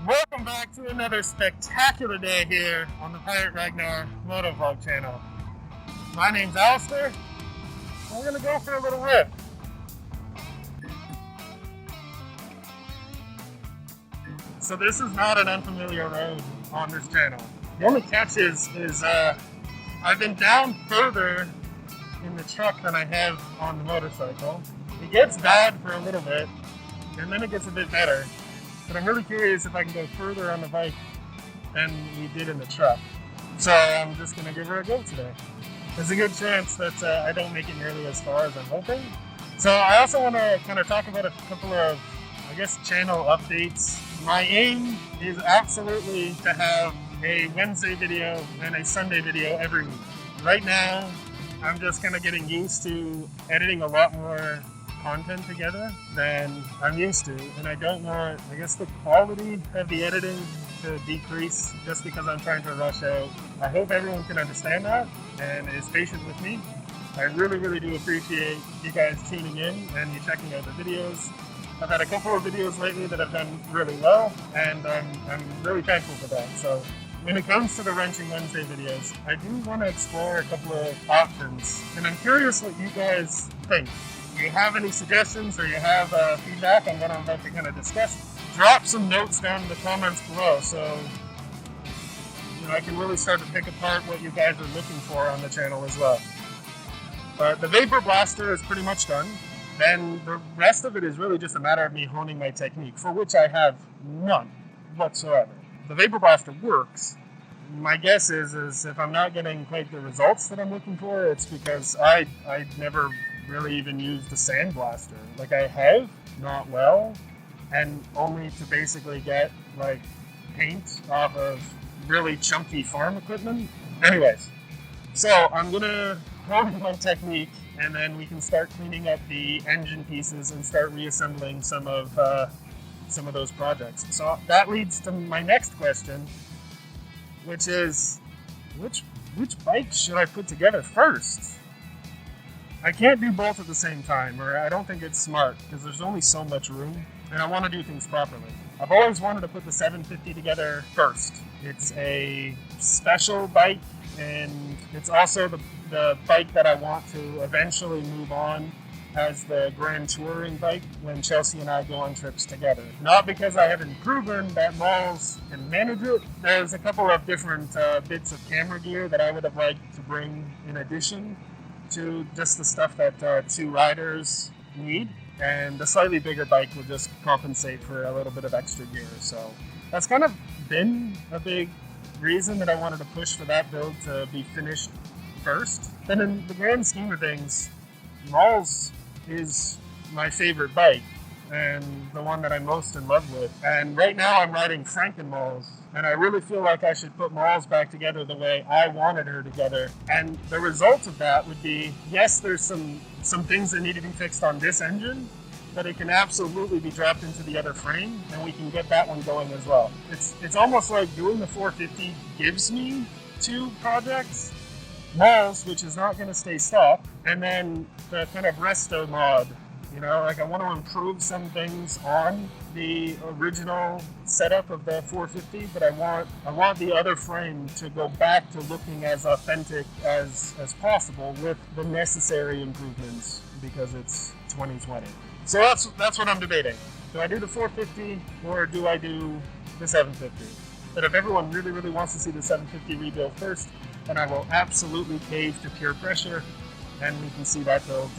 Welcome back to another spectacular day here on the Pirate Ragnar Motovlog channel. My name's Alistair, and we're gonna go for a little rip. So this is not an unfamiliar road on this channel. The only catch is I've been down further in the truck than I have on the motorcycle. It gets bad for a little bit, and then it gets a bit better. But I'm really curious if I can go further on the bike than we did in the truck. So I'm just going to give her a go today. There's a good chance that I don't make it nearly as far as I'm hoping. So I also want to kind of talk about a couple of, channel updates. My aim is absolutely to have a Wednesday video and a Sunday video every week. Right now, I'm just kind of getting used to editing a lot more content together than I'm used to, and I don't want, the quality of the editing to decrease just because I'm trying to rush out. I hope everyone can understand that and is patient with me. I really do appreciate you guys tuning in and you checking out the videos. I've had a couple of videos lately that have done really well, and I'm really thankful for that. So when it comes to the Wrenching Wednesday videos, I do want to explore a couple of options, and I'm curious what you guys think. If you have any suggestions or you have feedback on what I'm about to kind of discuss, drop some notes down in the comments below so I can really start to pick apart what you guys are looking for on the channel as well. But the Vapor Blaster is pretty much done. Then the rest of it is really just a matter of me honing my technique, for which I have none whatsoever. The Vapor Blaster works. My guess is if I'm not getting quite the results that I'm looking for, it's because I never really even used the Sand Blaster. Like, I have, not well, and only to basically get paint off of really chunky farm equipment. Anyways, so I'm gonna hone my technique, and then we can start cleaning up the engine pieces and start reassembling some of those projects. So that leads to my next question, which is, which bike should I put together first? I can't do both at the same time, or I don't think it's smart, because there's only so much room, and I want to do things properly. I've always wanted to put the 750 together first. It's a special bike, and it's also the bike that I want to eventually move on as the Grand Touring bike when Chelsea and I go on trips together. Not because I haven't proven that Malls can manage it. There's a couple of different bits of camera gear that I would have liked to bring in addition to just the stuff that two riders need, and the slightly bigger bike will just compensate for a little bit of extra gear. So that's kind of been a big reason that I wanted to push for that build to be finished first. Then in the grand scheme of things, Malls is my favorite bike and the one that I'm most in love with. And right now I'm riding Franken Malls, and I really feel like I should put Malls back together the way I wanted her together. And the result of that would be, yes, there's some things that need to be fixed on this engine, but it can absolutely be dropped into the other frame, and we can get that one going as well. It's almost like doing the 450 gives me two projects. Malls, which is not going to stay stock, and then the kind of resto mod. I want to improve some things on the original setup of the 450, but I want the other frame to go back to looking as authentic as possible with the necessary improvements, because it's 2020. So that's what I'm debating. Do I do the 450 or do I do the 750? But if everyone really wants to see the 750 rebuild first, then I will absolutely cave to peer pressure, and we can see that build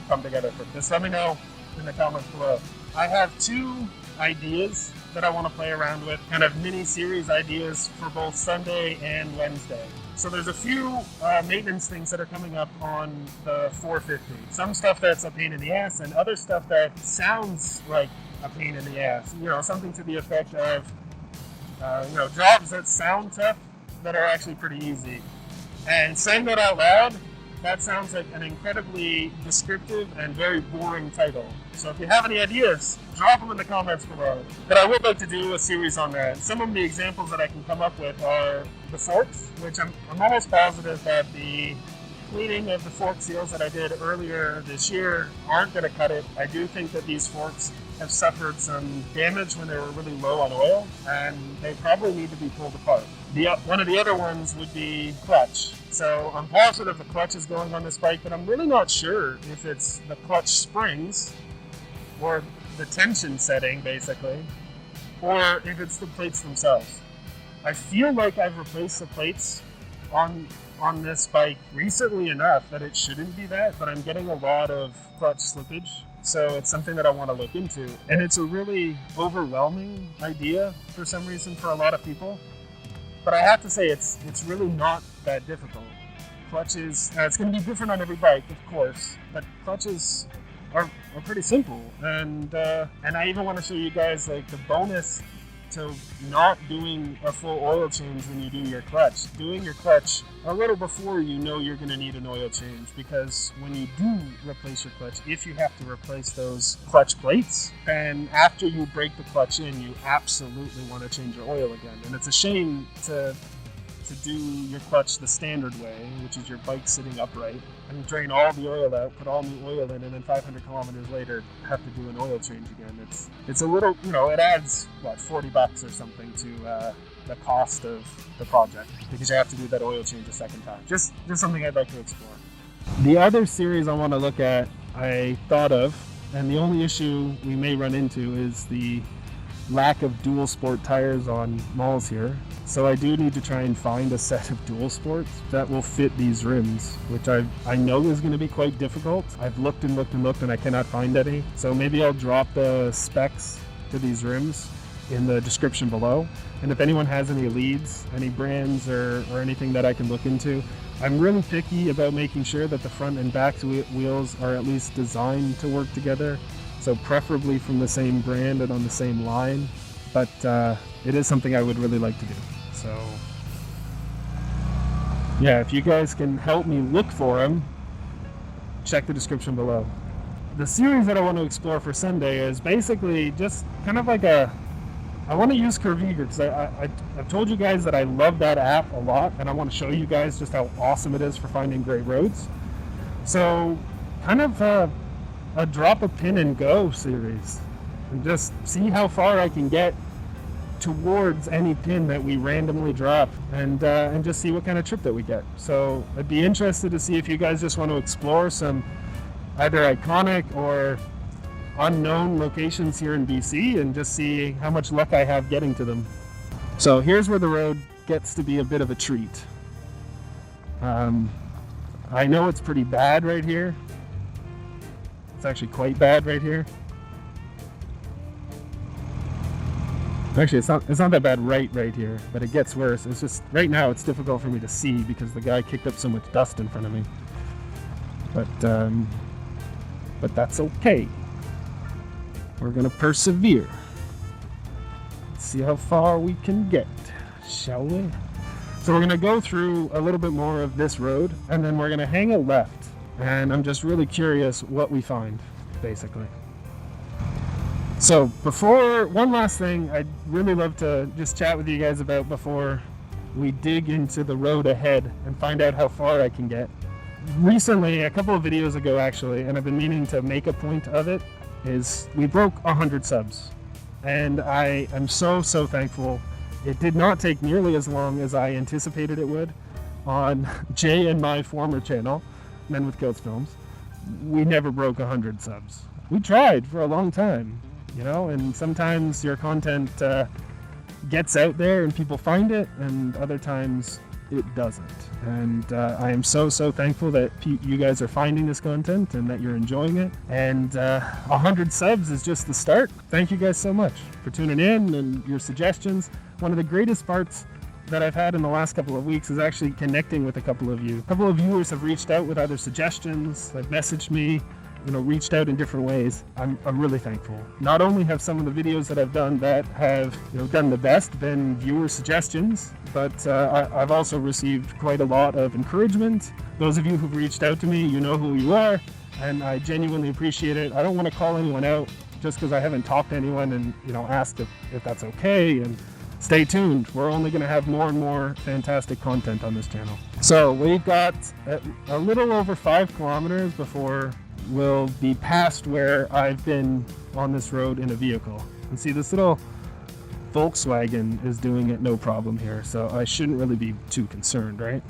come together. Just let me know in the comments below. I have two ideas that I want to play around with, kind of mini-series ideas for both Sunday and Wednesday. So there's a few maintenance things that are coming up on the 450. Some stuff that's a pain in the ass, and other stuff that sounds like a pain in the ass. Something to the effect of, jobs that sound tough that are actually pretty easy. And saying that out loud, that sounds like an incredibly descriptive and very boring title. So if you have any ideas, drop them in the comments below. But I would like to do a series on that. Some of the examples that I can come up with are the forks, which I'm almost positive that the cleaning of the fork seals that I did earlier this year aren't going to cut it. I do think that these forks have suffered some damage when they were really low on oil, and they probably need to be pulled apart. One of the other ones would be clutch. So I'm positive the clutch is going on this bike, but I'm really not sure if it's the clutch springs or the tension setting, basically, or if it's the plates themselves. I feel like I've replaced the plates on this bike recently enough that it shouldn't be that, but I'm getting a lot of clutch slippage. So it's something that I want to look into. And it's a really overwhelming idea for some reason for a lot of people. But I have to say it's really not that difficult. Clutches, it's going to be different on every bike, of course, but clutches are pretty simple. And I even want to show you guys like the bonus to not doing a full oil change when you do your clutch. Doing your clutch a little before you know you're going to need an oil change, because when you do replace your clutch, if you have to replace those clutch plates, then after you break the clutch in, you absolutely want to change your oil again. And it's a shame to do your clutch the standard way, which is your bike sitting upright, and drain all the oil out, put all new oil in, and then 500 kilometers later have to do an oil change again. It's a little, it adds $40 or something to the cost of the project, because you have to do that oil change a second time. Just something I'd like to explore. The other series I want to look at, I thought of, and the only issue we may run into is the lack of dual sport tires on malls here. So I do need to try and find a set of dual sports that will fit these rims, which I know is going to be quite difficult. I've looked and looked and looked and I cannot find any. So maybe I'll drop the specs to these rims in the description below. And if anyone has any leads, any brands or anything that I can look into, I'm really picky about making sure that the front and back wheels are at least designed to work together. So preferably from the same brand and on the same line, but it is something I would really like to do. So yeah, if you guys can help me look for them, check the description below. The series that I want to explore for Sunday is basically just kind of like I want to use Curviger because I've told you guys that I love that app a lot, and I want to show you guys just how awesome it is for finding great roads. So kind of a drop a pin and go series, and just see how far I can get towards any pin that we randomly drop, and just see what kind of trip that we get. So I'd be interested to see if you guys just want to explore some either iconic or unknown locations here in BC and just see how much luck I have getting to them. So here's where the road gets to be a bit of a treat. I know it's pretty bad right here. It's actually quite bad right here. Actually, it's not that bad right here, but it gets worse. It's just right now it's difficult for me to see because the guy kicked up so much dust in front of me. But that's okay. We're gonna persevere. Let's see how far we can get, shall we? So we're gonna go through a little bit more of this road, and then we're gonna hang a left. And I'm just really curious what we find, basically. So one last thing I'd really love to just chat with you guys about before we dig into the road ahead and find out how far I can get. Recently, a couple of videos ago actually, and I've been meaning to make a point of it, is we broke 100 subs. And I am so thankful. It did not take nearly as long as I anticipated it would. On Jay and my former channel, Men with Kilts Films, we never broke 100 subs. We tried for a long time, and sometimes your content gets out there and people find it, and other times it doesn't. And I am so thankful that you guys are finding this content and that you're enjoying it. And 100 subs is just the start. Thank you guys so much for tuning in and your suggestions. One of the greatest parts that I've had in the last couple of weeks is actually connecting with a couple of you. A couple of viewers have reached out with other suggestions, they've messaged me, reached out in different ways. I'm really thankful. Not only have some of the videos that I've done that have done the best been viewer suggestions, but I've also received quite a lot of encouragement. Those of you who've reached out to me, you know who you are, and I genuinely appreciate it. I don't want to call anyone out just because I haven't talked to anyone and asked if that's okay. And stay tuned. We're only going to have more and more fantastic content on this channel. So we've got a little over 5 kilometers before will be past where I've been on this road in a vehicle. And see, this little Volkswagen is doing it no problem here, so I shouldn't really be too concerned, right?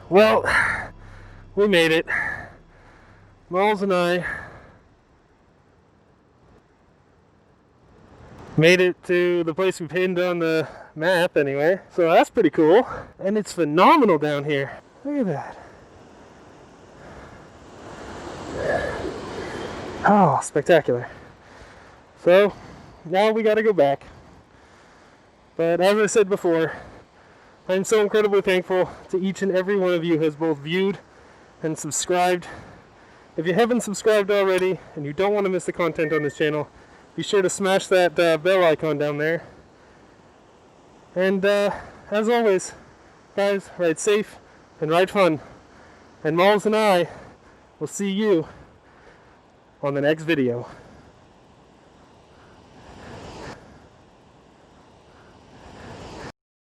Well, we made it. Miles and I made it to the place we pinned on the map anyway. So that's pretty cool. And it's phenomenal down here. Look at that. Oh, spectacular. So now we gotta go back. But as I said before, I'm so incredibly thankful to each and every one of you who has both viewed and subscribed. If you haven't subscribed already and you don't want to miss the content on this channel, be sure to smash that bell icon down there. And as always, guys, ride safe and ride fun. And Miles and I will see you on the next video.